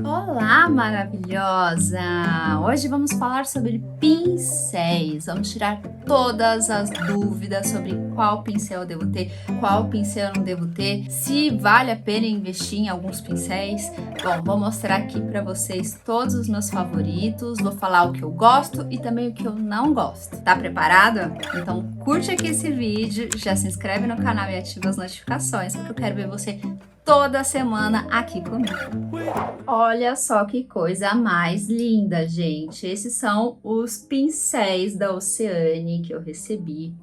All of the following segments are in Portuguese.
Olá, maravilhosa! Hoje vamos falar sobre pincéis. Vamos tirar todas as dúvidas sobre qual pincel eu devo ter, qual pincel eu não devo ter, se vale a pena investir em alguns pincéis. Bom, vou mostrar aqui para vocês todos os meus favoritos, vou falar o que eu gosto e também o que eu não gosto. Tá preparada? Então curte aqui esse vídeo, já se inscreve no canal e ativa as notificações, porque eu quero ver você toda semana aqui comigo. Olha só que coisa mais linda, gente. Esses são os pincéis da Oceane que eu recebi.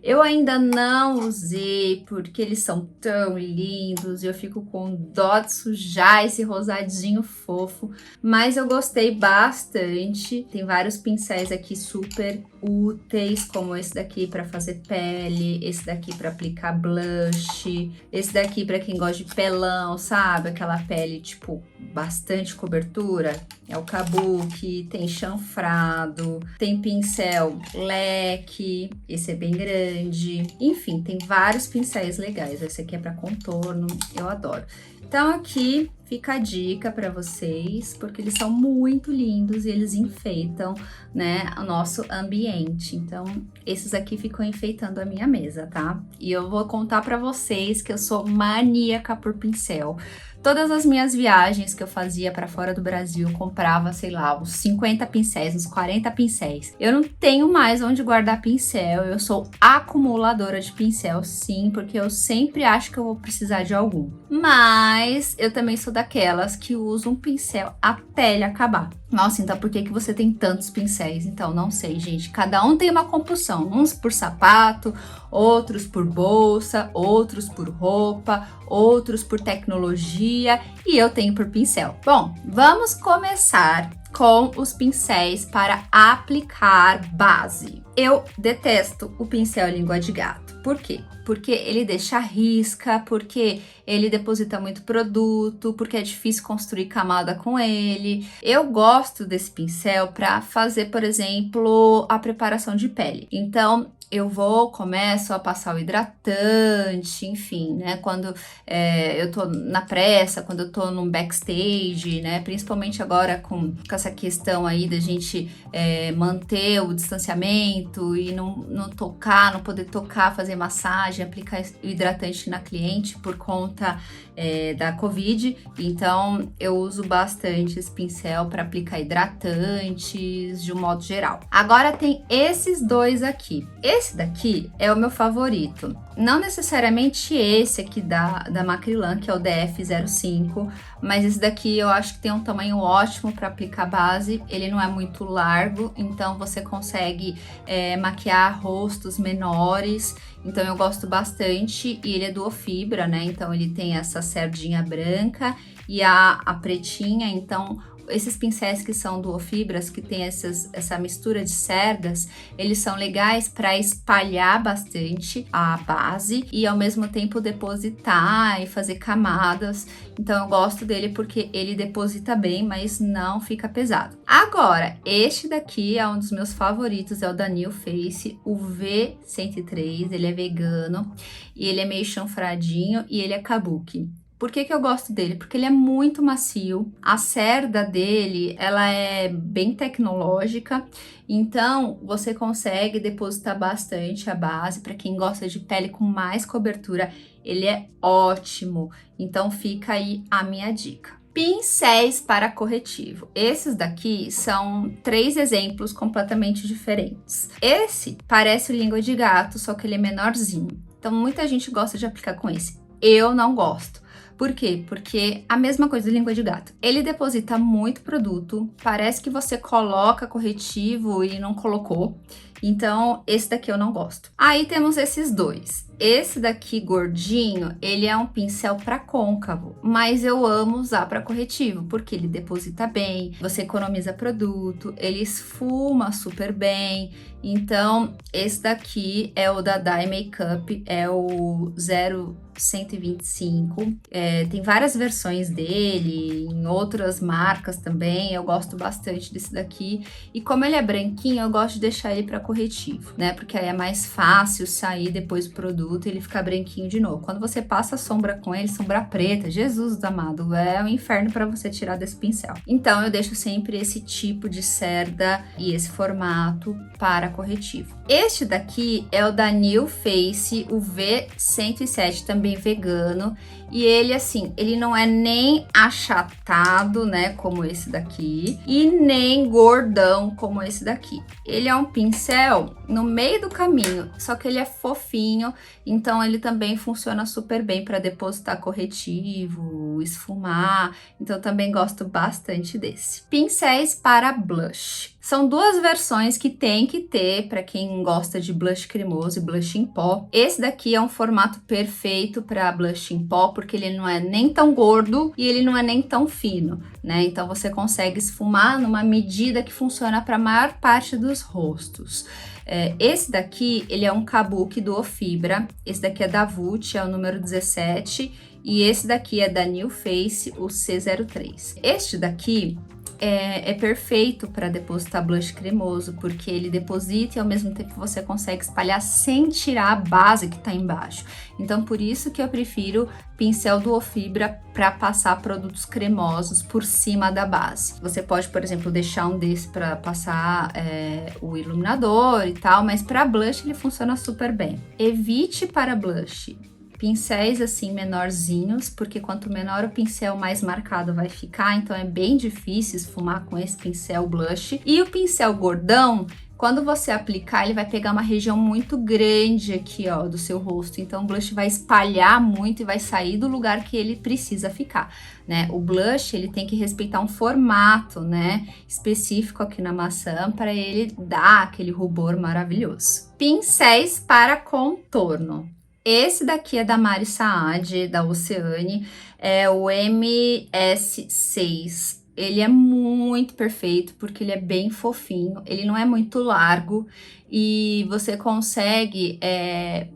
Eu ainda não usei porque eles são tão lindos e eu fico com dó de sujar esse rosadinho fofo, mas eu gostei bastante. Tem vários pincéis aqui super úteis, como esse daqui para fazer pele, esse daqui para aplicar blush, esse daqui para quem gosta de pelão, sabe? Aquela pele tipo bastante cobertura. É o kabuki, tem chanfrado, tem pincel leque, esse é bem grande. Enfim, tem vários pincéis legais. Esse aqui é para contorno, eu adoro. Então aqui fica a dica para vocês, porque eles são muito lindos e eles enfeitam, né, o nosso ambiente. Então, esses aqui ficam enfeitando a minha mesa, tá? E eu vou contar para vocês que eu sou maníaca por pincel. Todas as minhas viagens que eu fazia para fora do Brasil, eu comprava, sei lá, uns 50 pincéis, uns 40 pincéis. Eu não tenho mais onde guardar pincel, eu sou acumuladora de pincel, sim, porque eu sempre acho que eu vou precisar de algum. Mas eu também sou daquelas que usam um pincel até ele acabar. Nossa, então por que você tem tantos pincéis? Então, não sei, gente. Cada um tem uma compulsão. Uns por sapato, outros por bolsa, outros por roupa, outros por tecnologia e eu tenho por pincel. Bom, vamos começar com os pincéis para aplicar base. Eu detesto o pincel língua de gato. Por quê? Porque ele deixa risca, porque ele deposita muito produto, porque é difícil construir camada com ele. Eu gosto desse pincel para fazer, por exemplo, a preparação de pele. Então, eu começo a passar o hidratante, enfim, né? Quando eu tô na pressa, quando eu tô num backstage, né? Principalmente agora com essa questão aí da gente manter o distanciamento e não tocar, não poder tocar, fazer massagem, aplicar o hidratante na cliente por conta da Covid. Então, eu uso bastante esse pincel para aplicar hidratantes de um modo geral. Agora tem esses dois aqui. Esse daqui é o meu favorito. Não necessariamente esse aqui da Macrilan, que é o DF05, mas esse daqui eu acho que tem um tamanho ótimo para aplicar base. Ele não é muito largo, então você consegue maquiar rostos menores. Então eu gosto bastante e ele é duofibra, né? Então ele tem essa cerdinha branca e a pretinha, então esses pincéis que são duofibras, que tem essa mistura de cerdas, eles são legais para espalhar bastante a base e ao mesmo tempo depositar e fazer camadas. Então eu gosto dele porque ele deposita bem, mas não fica pesado. Agora, este daqui é um dos meus favoritos, é o da New Face, o V103, ele é vegano e ele é meio chanfradinho e ele é kabuki. Por que eu gosto dele? Porque ele é muito macio, a cerda dele, ela é bem tecnológica, então você consegue depositar bastante a base. Para quem gosta de pele com mais cobertura, ele é ótimo, então fica aí a minha dica. Pincéis para corretivo. Esses daqui são 3 exemplos completamente diferentes. Esse parece o língua de gato, só que ele é menorzinho, então muita gente gosta de aplicar com esse. Eu não gosto. Por quê? Porque a mesma coisa do língua de gato. Ele deposita muito produto, parece que você coloca corretivo e não colocou. Então, esse daqui eu não gosto. Aí temos esses dois. Esse daqui gordinho, ele é um pincel para côncavo, mas eu amo usar para corretivo, porque ele deposita bem, você economiza produto, ele esfuma super bem. Então, esse daqui é o da Dye Makeup, é o 125. Tem várias versões dele, em outras marcas também. Eu gosto bastante desse daqui. E como ele é branquinho, eu gosto de deixar ele para corretivo, né? Porque aí é mais fácil sair depois do produto e ele ficar branquinho de novo. Quando você passa sombra com ele, sombra preta, Jesus amado, é um inferno para você tirar desse pincel. Então eu deixo sempre esse tipo de cerda e esse formato para corretivo. Este daqui é o da New Face, o V107, também vegano. E ele, assim, ele não é nem achatado, né, como esse daqui, e nem gordão como esse daqui. Ele é um pincel no meio do caminho, só que ele é fofinho, então ele também funciona super bem para depositar corretivo, esfumar, então eu também gosto bastante desse. Pincéis para blush. São duas versões que tem que ter para quem gosta de blush cremoso e blush em pó. Esse daqui é um formato perfeito para blush em pó, porque ele não é nem tão gordo e ele não é nem tão fino, né? Então você consegue esfumar numa medida que funciona para a maior parte dos rostos. Esse daqui, ele é um kabuki do Ofibra. Esse daqui é da Vult, é o número 17. E esse daqui é da New Face, o C03. Este daqui é perfeito para depositar blush cremoso, porque ele deposita e ao mesmo tempo você consegue espalhar sem tirar a base que tá embaixo. Então por isso que eu prefiro pincel do Ofibra para passar produtos cremosos por cima da base. Você pode, por exemplo, deixar um desse para passar o iluminador e tal, mas para blush ele funciona super bem. Evite para blush pincéis assim menorzinhos, porque quanto menor o pincel, mais marcado vai ficar, então é bem difícil esfumar com esse pincel blush. E o pincel gordão, quando você aplicar, ele vai pegar uma região muito grande aqui, ó, do seu rosto. Então o blush vai espalhar muito e vai sair do lugar que ele precisa ficar, né? O blush, ele tem que respeitar um formato, né, específico aqui na maçã para ele dar aquele rubor maravilhoso. Pincéis para contorno. Esse daqui é da Mari Saad, da Oceane, é o MS6. Ele é muito perfeito porque ele é bem fofinho, ele não é muito largo e você consegue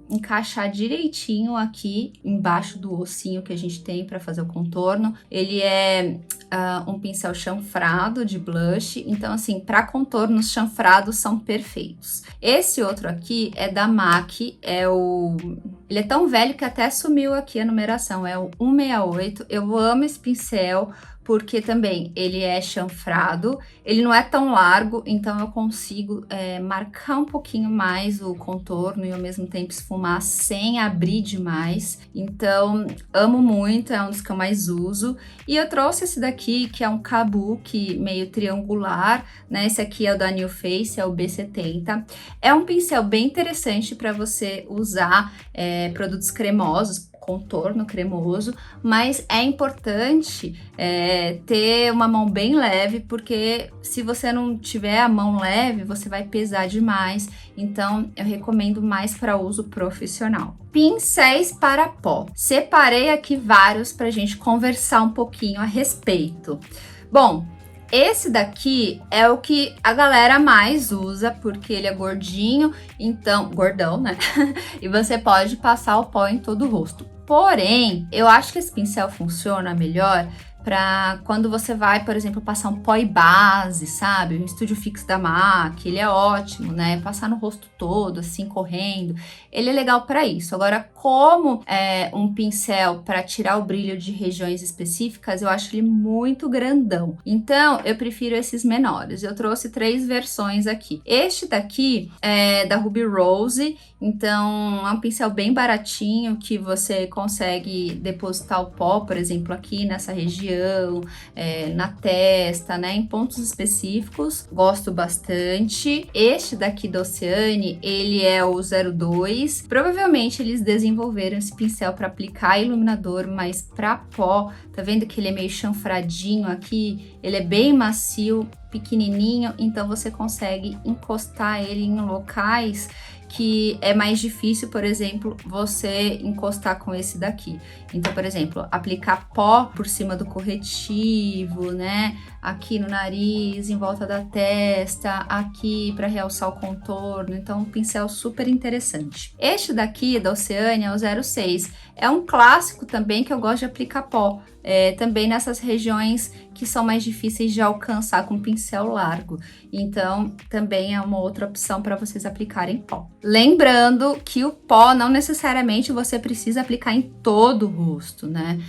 encaixar direitinho aqui embaixo do ossinho que a gente tem para fazer o contorno. Ele é um pincel chanfrado de blush, então assim, para contornos chanfrados são perfeitos. Esse outro aqui é da MAC, ele é tão velho que até sumiu aqui a numeração, é o 168. Eu amo esse pincel porque também ele é chanfrado, ele não é tão largo, então eu consigo marcar um pouquinho mais o contorno e ao mesmo tempo esfumar sem abrir demais. Então, amo muito, é um dos que eu mais uso. E eu trouxe esse daqui, que é um kabuki meio triangular, né? Esse aqui é o da New Face, é o B70. É um pincel bem interessante para você usar produtos cremosos, contorno cremoso, mas é importante ter uma mão bem leve, porque se você não tiver a mão leve, você vai pesar demais, então eu recomendo mais para uso profissional. Pincéis para pó. Separei aqui vários para a gente conversar um pouquinho a respeito. Bom, esse daqui é o que a galera mais usa, porque ele é gordinho, então, gordão, né? E você pode passar o pó em todo o rosto. Porém, eu acho que esse pincel funciona melhor para quando você vai, por exemplo, passar um pó e base, sabe? Um Studio Fix da MAC, ele é ótimo, né? Passar no rosto todo, assim, correndo. Ele é legal para isso. Agora, como um pincel para tirar o brilho de regiões específicas, eu acho ele muito grandão. Então, eu prefiro esses menores. Eu trouxe 3 versões aqui. Este daqui é da Ruby Rose, então é um pincel bem baratinho que você consegue depositar o pó, por exemplo, aqui nessa região, na testa, né, em pontos específicos. Gosto bastante. Este daqui da Oceane, ele é o 02. Provavelmente eles desenvolveram esse pincel para aplicar iluminador, mas para pó, tá vendo que ele é meio chanfradinho aqui? Ele é bem macio, pequenininho, então você consegue encostar ele em locais que é mais difícil, por exemplo, você encostar com esse daqui. Então, por exemplo, aplicar pó por cima do corretivo, né? aqui no nariz, em volta da testa, aqui para realçar o contorno. Então, um pincel super interessante. Este daqui da Oceania é o 06. É um clássico também que eu gosto de aplicar pó. Também nessas regiões que são mais difíceis de alcançar com pincel largo. Então, também é uma outra opção para vocês aplicarem pó. Lembrando que o pó não necessariamente você precisa aplicar em todo o rosto, né?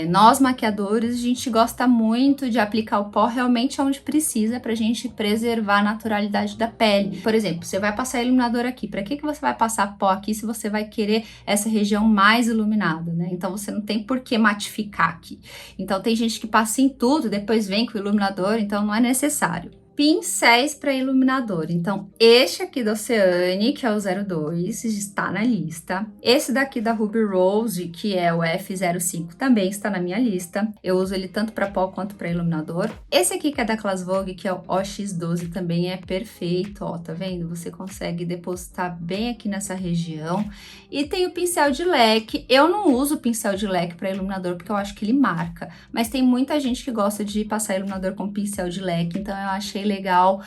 Nós maquiadores, a gente gosta muito de aplicar o pó realmente onde precisa pra gente preservar a naturalidade da pele. Por exemplo, você vai passar iluminador aqui. Para que você vai passar pó aqui se você vai querer essa região mais iluminada, né? Então, você não tem por que matificar aqui. Então, tem gente que passa em tudo, depois vem com o iluminador, então não é necessário. Pincéis para iluminador. Então, este aqui da Oceania, que é o 02, está na lista. Esse daqui da Ruby Rose, que é o F05, também está na minha lista. Eu uso ele tanto para pó quanto para iluminador. Esse aqui que é da Class Vogue, que é o OX12, também é perfeito, ó, tá vendo? Você consegue depositar bem aqui nessa região. E tem o pincel de leque. Eu não uso pincel de leque para iluminador, porque eu acho que ele marca. Mas tem muita gente que gosta de passar iluminador com pincel de leque, então eu achei legal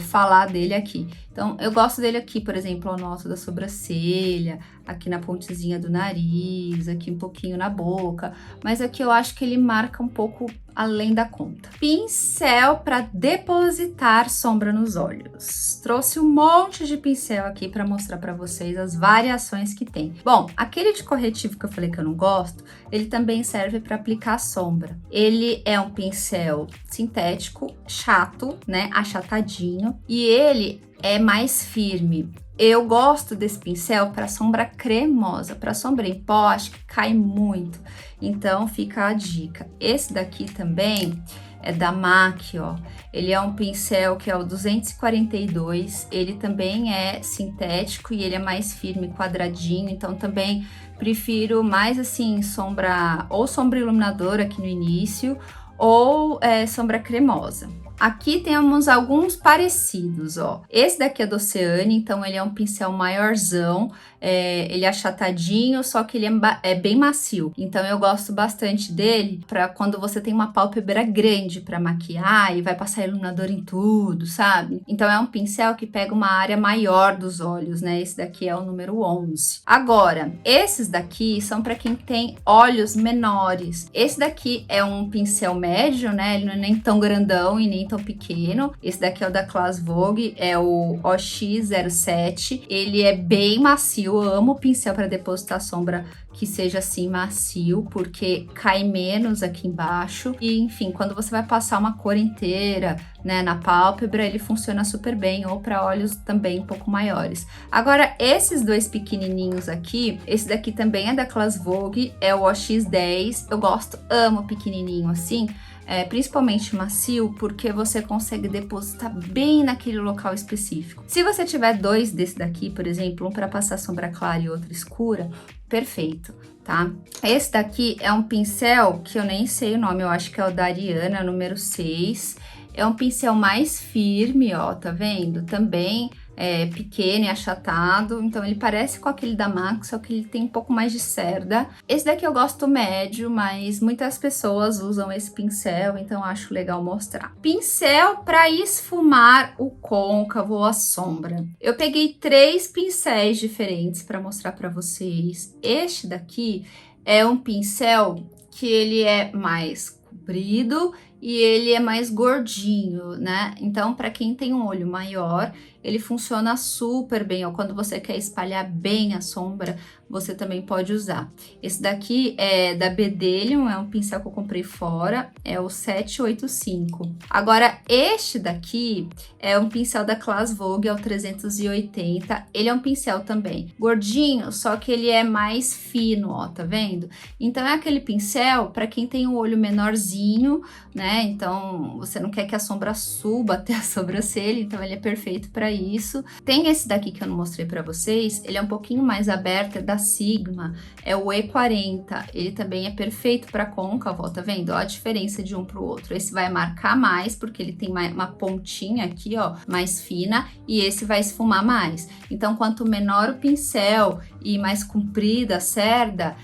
falar dele aqui. Então, eu gosto dele aqui, por exemplo, no alto da sobrancelha, aqui na pontezinha do nariz, aqui um pouquinho na boca, mas aqui eu acho que ele marca um pouco além da conta. Pincel para depositar sombra nos olhos. Trouxe um monte de pincel aqui para mostrar para vocês as variações que tem. Bom, aquele de corretivo que eu falei que eu não gosto, ele também serve para aplicar sombra. Ele é um pincel sintético, chato, né, achatadinho, e ele é mais firme. Eu gosto desse pincel para sombra cremosa, para sombra em pó, acho que cai muito. Então, fica a dica. Esse daqui também é da MAC, ó. Ele é um pincel que é o 242, ele também é sintético e ele é mais firme, quadradinho, então também prefiro mais assim, sombra iluminadora aqui no início, ou sombra cremosa. Aqui temos alguns parecidos, ó. Esse daqui é do Oceania, então ele é um pincel maiorzão, ele é achatadinho, só que ele é bem macio. Então eu gosto bastante dele para quando você tem uma pálpebra grande para maquiar e vai passar iluminador em tudo, sabe? Então é um pincel que pega uma área maior dos olhos, né? Esse daqui é o número 11. Agora, esses daqui são para quem tem olhos menores. Esse daqui é um pincel médio, né? Ele não é nem tão grandão e nem tão pequeno. Esse daqui é o da Class Vogue, é o OX07. Ele é bem macio, eu amo pincel para depositar sombra que seja assim macio, porque cai menos aqui embaixo. E enfim, quando você vai passar uma cor inteira, né, na pálpebra, ele funciona super bem, ou para olhos também um pouco maiores. Agora, esses dois pequenininhos aqui, esse daqui também é da Class Vogue, é o OX10. Eu amo pequenininho assim, principalmente macio, porque você consegue depositar bem naquele local específico. Se você tiver dois desse daqui, por exemplo, um para passar sombra clara e outro escura, perfeito, tá? Esse daqui é um pincel que eu nem sei o nome, eu acho que é o da Ariana, número 6. É um pincel mais firme, ó, tá vendo? Também pequeno e achatado, então ele parece com aquele da MAC, só que ele tem um pouco mais de cerda. Esse daqui eu gosto médio, mas muitas pessoas usam esse pincel, então acho legal mostrar. Pincel para esfumar o côncavo ou a sombra. Eu peguei 3 pincéis diferentes para mostrar para vocês. Este daqui é um pincel que ele é mais comprido e ele é mais gordinho, né? Então, para quem tem um olho maior, ele funciona super bem. Ou quando você quer espalhar bem a sombra, você também pode usar. Esse daqui é da Bedelium, é um pincel que eu comprei fora, é o 785. Agora, este daqui é um pincel da Class Vogue, é o 380. Ele é um pincel também gordinho, só que ele é mais fino, ó, tá vendo? Então, é aquele pincel para quem tem um olho menorzinho, né? Então, você não quer que a sombra suba até a sobrancelha, então ele é perfeito para isso. Tem esse daqui que eu não mostrei para vocês, ele é um pouquinho mais aberto, é da Sigma, é o E40. Ele também é perfeito para côncavo, ó, tá vendo? Ó a diferença de um pro outro. Esse vai marcar mais, porque ele tem uma pontinha aqui, ó, mais fina, e esse vai esfumar mais. Então, quanto menor o pincel e mais comprida a cerda,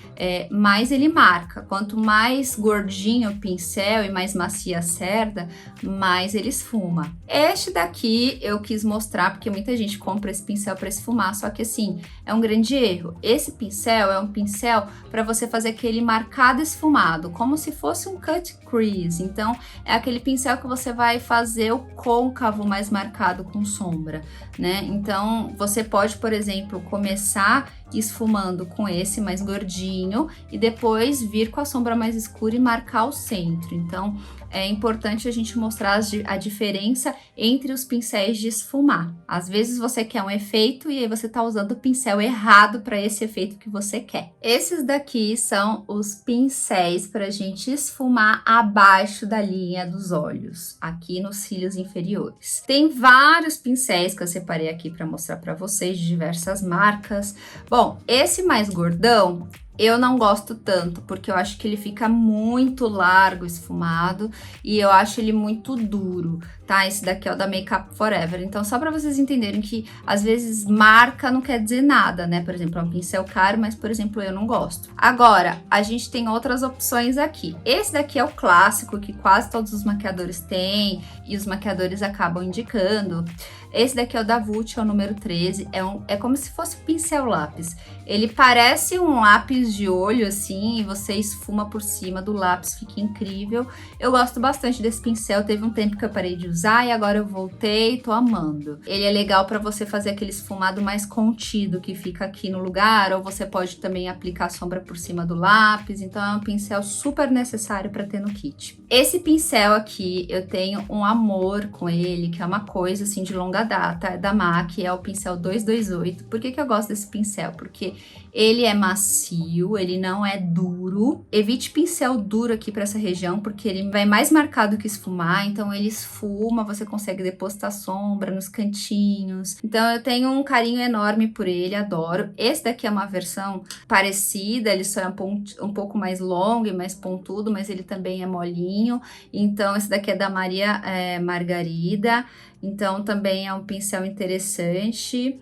mais ele marca. Quanto mais gordinho o pincel e mais macia a cerda, mais ele esfuma. Este daqui eu quis mostrar porque muita gente compra esse pincel para esfumar, só que assim, é um grande erro. Esse pincel é um pincel para você fazer aquele marcado esfumado, como se fosse um cut crease. Então, é aquele pincel que você vai fazer o côncavo mais marcado com sombra, né? Então, você pode, por exemplo, começar esfumando com esse mais gordinho e depois vir com a sombra mais escura e marcar o centro. Então, é importante a gente mostrar a diferença entre os pincéis de esfumar. Às vezes você quer um efeito e aí você tá usando o pincel errado para esse efeito que você quer. Esses daqui são os pincéis para a gente esfumar abaixo da linha dos olhos, aqui nos cílios inferiores. Tem vários pincéis que eu separei aqui para mostrar para vocês, de diversas marcas. Bom, esse mais gordão, eu não gosto tanto, porque eu acho que ele fica muito largo, esfumado, e eu acho ele muito duro, tá? Esse daqui é o da Makeup Forever. Então, só pra vocês entenderem que, às vezes, marca não quer dizer nada, né? Por exemplo, é um pincel caro, mas, por exemplo, eu não gosto. Agora, a gente tem outras opções aqui. Esse daqui é o clássico, que quase todos os maquiadores têm, e os maquiadores acabam indicando. Esse daqui é o da Vult, é o número 13, é como se fosse pincel lápis. Ele parece um lápis de olho, assim, e você esfuma por cima do lápis, fica incrível. Eu gosto bastante desse pincel, teve um tempo que eu parei de usar e agora eu voltei, tô amando. Ele é legal pra você fazer aquele esfumado mais contido, que fica aqui no lugar, ou você pode também aplicar sombra por cima do lápis, então é um pincel super necessário pra ter no kit. Esse pincel aqui, eu tenho um amor com ele, que é uma coisa, assim, de longa data, é da MAC, é o pincel 228. Por que que eu gosto desse pincel? Porque ele é macio, ele não é duro. Evite pincel duro aqui para essa região, porque ele vai mais marcado que esfumar, então ele esfuma, você consegue depositar sombra nos cantinhos. Então eu tenho um carinho enorme por ele, adoro. Esse daqui é uma versão parecida, ele só é um pouco mais longo e mais pontudo, mas ele também é molinho. Então esse daqui é da Maria Margarida, então também é um pincel interessante.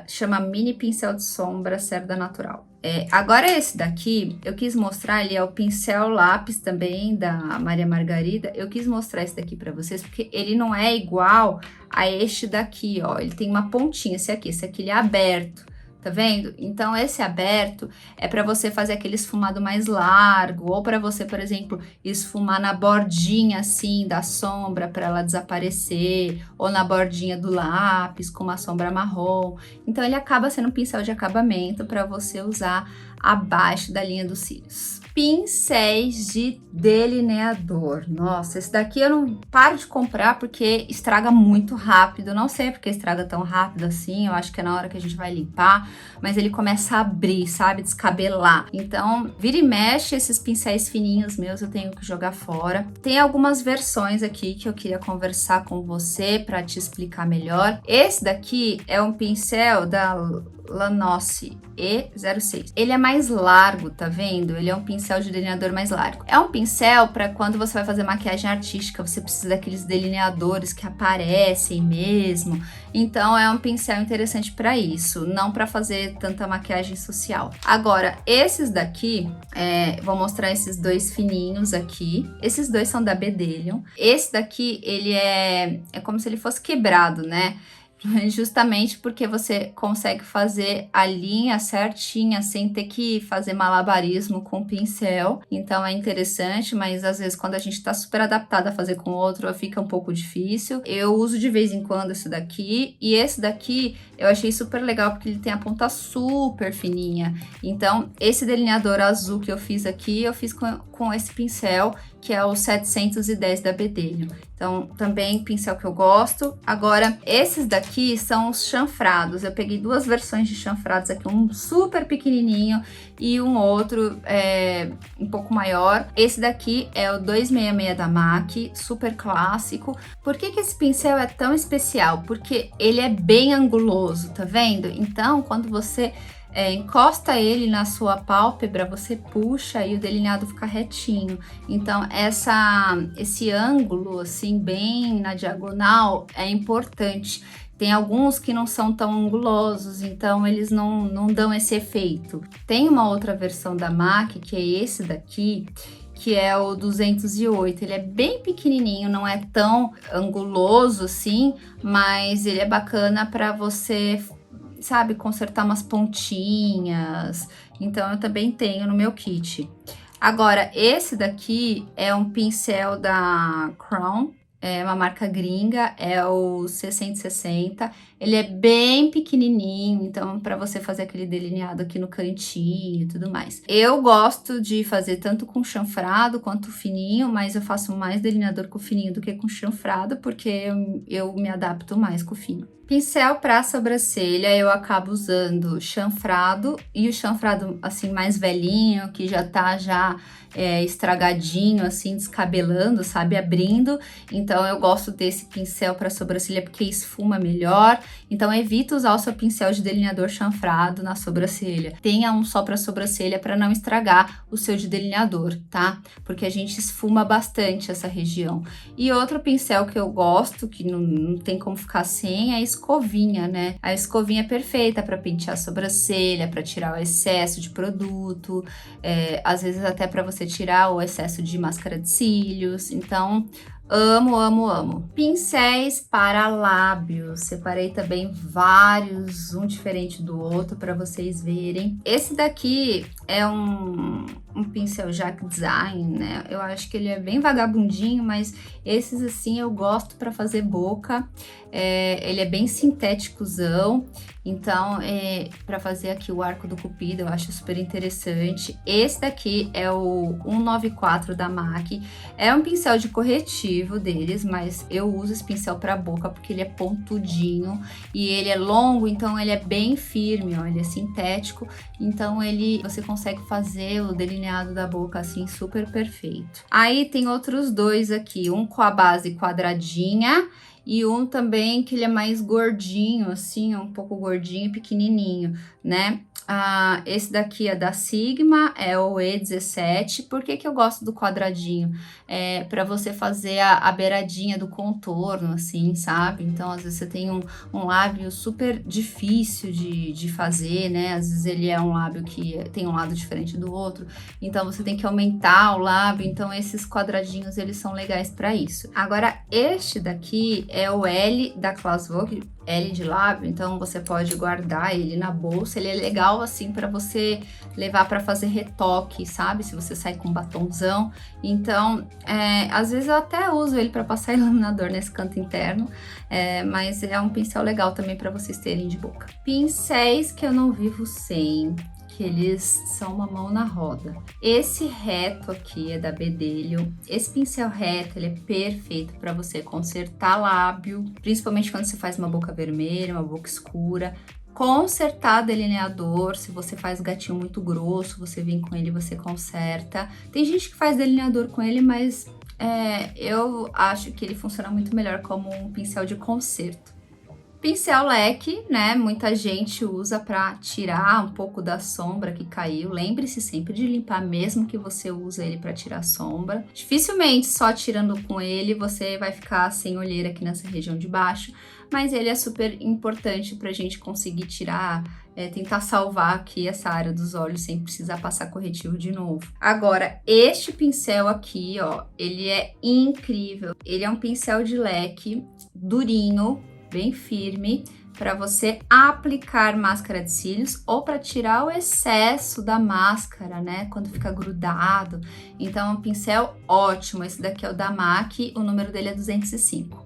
Chama Mini Pincel de Sombra Cerda Natural. Agora esse daqui, eu quis mostrar, ele é o pincel lápis também da Maria Margarida. Eu quis mostrar esse daqui pra vocês, porque ele não é igual a este daqui, ó. Ele tem uma pontinha, esse aqui ele é aberto. Tá vendo? Então, esse aberto é para você fazer aquele esfumado mais largo, ou para você, por exemplo, esfumar na bordinha, assim, da sombra para ela desaparecer, ou na bordinha do lápis com uma sombra marrom. Então, ele acaba sendo um pincel de acabamento para você usar abaixo da linha dos cílios. Pincéis de delineador. Nossa, esse daqui eu não paro de comprar porque estraga muito rápido. Não sei porque estraga tão rápido assim. Eu acho que é na hora que a gente vai limpar, mas ele começa a abrir, sabe? Descabelar. Então, vira e mexe, esses pincéis fininhos meus eu tenho que jogar fora. Tem algumas versões aqui que eu queria conversar com você para te explicar melhor. Esse daqui é um pincel da Lanos E06. Ele é mais largo, tá vendo? Ele é um pincel de delineador mais largo. É um pincel para quando você vai fazer maquiagem artística, você precisa daqueles delineadores que aparecem mesmo. Então é um pincel interessante para isso, não para fazer tanta maquiagem social. Agora, esses daqui, vou mostrar esses dois fininhos aqui. Esses dois são da Bedelion. Esse daqui, ele é como se ele fosse quebrado, né? Justamente porque você consegue fazer a linha certinha sem ter que fazer malabarismo com o pincel. Então é interessante, mas às vezes quando a gente tá super adaptada a fazer com outro, fica um pouco difícil. Eu uso de vez em quando esse daqui, e esse daqui eu achei super legal porque ele tem a ponta super fininha. Então esse delineador azul que eu fiz aqui, eu fiz com esse pincel, que é o 710 da Bedelion. Então, também pincel que eu gosto. Agora, esses daqui são os chanfrados. Eu peguei duas versões de chanfrados aqui, um super pequenininho e um outro um pouco maior. Esse daqui é o 266 da MAC, super clássico. Por que esse pincel é tão especial? Porque ele é bem anguloso, tá vendo? Então, quando você encosta ele na sua pálpebra, você puxa e o delineado fica retinho. Então esse ângulo assim bem na diagonal é importante. Tem alguns que não são tão angulosos, então eles não dão esse efeito. Tem uma outra versão da MAC, que é esse daqui, que é o 208. Ele é bem pequenininho, não é tão anguloso assim, mas ele é bacana para você, sabe, consertar umas pontinhas. Então eu também tenho no meu kit. Agora, esse daqui é um pincel da Crown, é uma marca gringa, é o C160. Ele é bem pequenininho, então para você fazer aquele delineado aqui no cantinho e tudo mais. Eu gosto de fazer tanto com chanfrado quanto fininho, mas eu faço mais delineador com fininho do que com chanfrado, porque eu me adapto mais com o fino. Pincel para sobrancelha, eu acabo usando chanfrado, e o chanfrado assim mais velhinho, que já tá estragadinho, assim, descabelando, sabe, abrindo. Então eu gosto desse pincel para sobrancelha porque esfuma melhor. Então evita usar o seu pincel de delineador chanfrado na sobrancelha. Tenha um só para sobrancelha para não estragar o seu de delineador, tá? Porque a gente esfuma bastante essa região. E outro pincel que eu gosto, que não tem como ficar sem, é a escovinha, né? A escovinha é perfeita para pentear a sobrancelha, para tirar o excesso de produto, às vezes até para você tirar o excesso de máscara de cílios. Então, amo, amo, amo. Pincéis para lábios. Separei também vários, um diferente do outro, para vocês verem. Esse daqui é um pincel Jack Design, né? Eu acho que ele é bem vagabundinho, mas esses assim eu gosto para fazer boca. Ele é bem sintéticozão, então para fazer aqui o arco do cupido eu acho super interessante. Esse daqui é o 194 da MAC, é um pincel de corretivo deles, mas eu uso esse pincel para boca porque ele é pontudinho e ele é longo, então ele é bem firme, ó, ele é sintético, então você consegue fazer o delineado da boca assim super perfeito. Aí tem outros dois aqui, um com a base quadradinha e um também que ele é mais gordinho, assim, um pouco gordinho e pequenininho, né? Esse daqui é da Sigma, é o E17. Por que eu gosto do quadradinho? É para você fazer a beiradinha do contorno, assim, sabe? Então, às vezes você tem um lábio super difícil de fazer, né? Às vezes ele é um lábio que tem um lado diferente do outro, então você tem que aumentar o lábio. Então, esses quadradinhos, eles são legais para isso. Agora, este daqui é o L da Klaus Vogue, L de lábio, então você pode guardar ele na bolsa. Ele é legal assim para você levar para fazer retoque, sabe? Se você sai com batonzão. Então, às vezes eu até uso ele para passar iluminador nesse canto interno, mas é um pincel legal também para vocês terem de boca. Pincéis que eu não vivo sem, que eles são uma mão na roda. Esse reto aqui é da Bedelho. Esse pincel reto, ele é perfeito para você consertar lábio, principalmente quando você faz uma boca vermelha, uma boca escura. Consertar delineador, se você faz gatinho muito grosso, você vem com ele e você conserta. Tem gente que faz delineador com ele, mas eu acho que ele funciona muito melhor como um pincel de conserto. Pincel leque, né? Muita gente usa para tirar um pouco da sombra que caiu. Lembre-se sempre de limpar, mesmo que você use ele para tirar sombra. Dificilmente só tirando com ele você vai ficar sem olheira aqui nessa região de baixo, mas ele é super importante para a gente conseguir tirar, tentar salvar aqui essa área dos olhos sem precisar passar corretivo de novo. Agora, este pincel aqui, ó, ele é incrível. Ele é um pincel de leque durinho, bem firme, para você aplicar máscara de cílios ou para tirar o excesso da máscara, né, quando fica grudado. Então é um pincel ótimo. Esse daqui é o da MAC, o número dele é 205.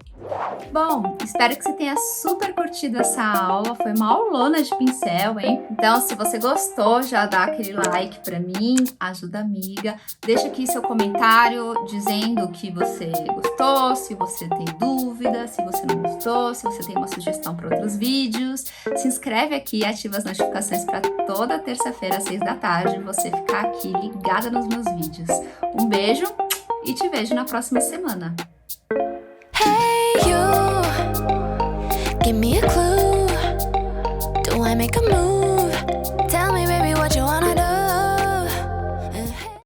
Bom, espero que você tenha super curtido essa aula, foi uma aulona de pincel, hein? Então, se você gostou, já dá aquele like pra mim, ajuda a amiga. Deixa aqui seu comentário dizendo que você gostou, se você tem dúvida, se você não gostou, se você tem uma sugestão para outros vídeos. Se inscreve aqui e ativa as notificações para toda terça-feira às 6 da tarde você ficar aqui ligada nos meus vídeos. Um beijo e te vejo na próxima semana. Give me a clue. Do I make a move?